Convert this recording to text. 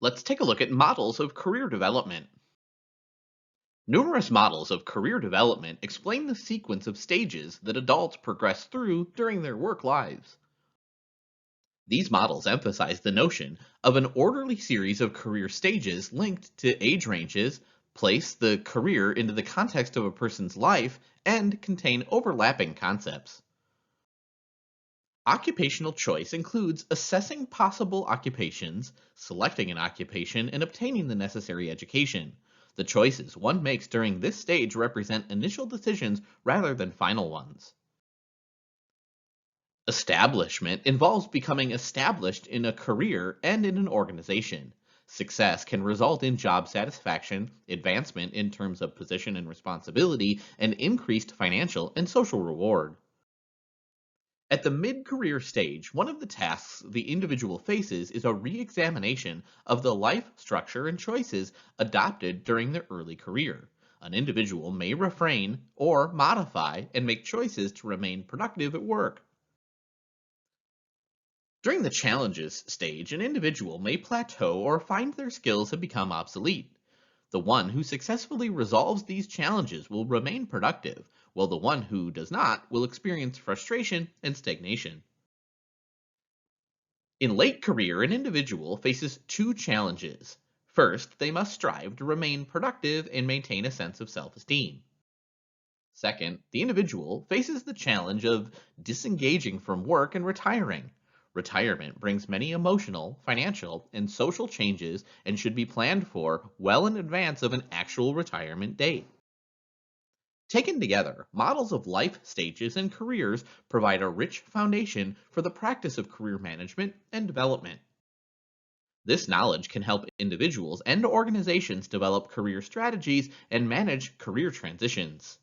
Let's take a look at models of career development. Numerous models of career development explain the sequence of stages that adults progress through during their work lives. These models emphasize the notion of an orderly series of career stages linked to age ranges, place the career into the context of a person's life, and contain overlapping concepts. Occupational choice includes assessing possible occupations, selecting an occupation, and obtaining the necessary education. The choices one makes during this stage represent initial decisions rather than final ones. Establishment involves becoming established in a career and in an organization. Success can result in job satisfaction, advancement in terms of position and responsibility, and increased financial and social reward. At the mid career stage, one of the tasks the individual faces is a re examination of the life structure and choices adopted during their early career. An individual may refrain or modify and make choices to remain productive at work. During the challenges stage, an individual may plateau or find their skills have become obsolete. The one who successfully resolves these challenges will remain productive, while the one who does not will experience frustration and stagnation. In late career, an individual faces two challenges. First, they must strive to remain productive and maintain a sense of self esteem. Second, the individual faces the challenge of disengaging from work and retiring. Retirement brings many emotional, financial, and social changes and should be planned for well in advance of an actual retirement date. Taken together, models of life stages and careers provide a rich foundation for the practice of career management and development. This knowledge can help individuals and organizations develop career strategies and manage career transitions.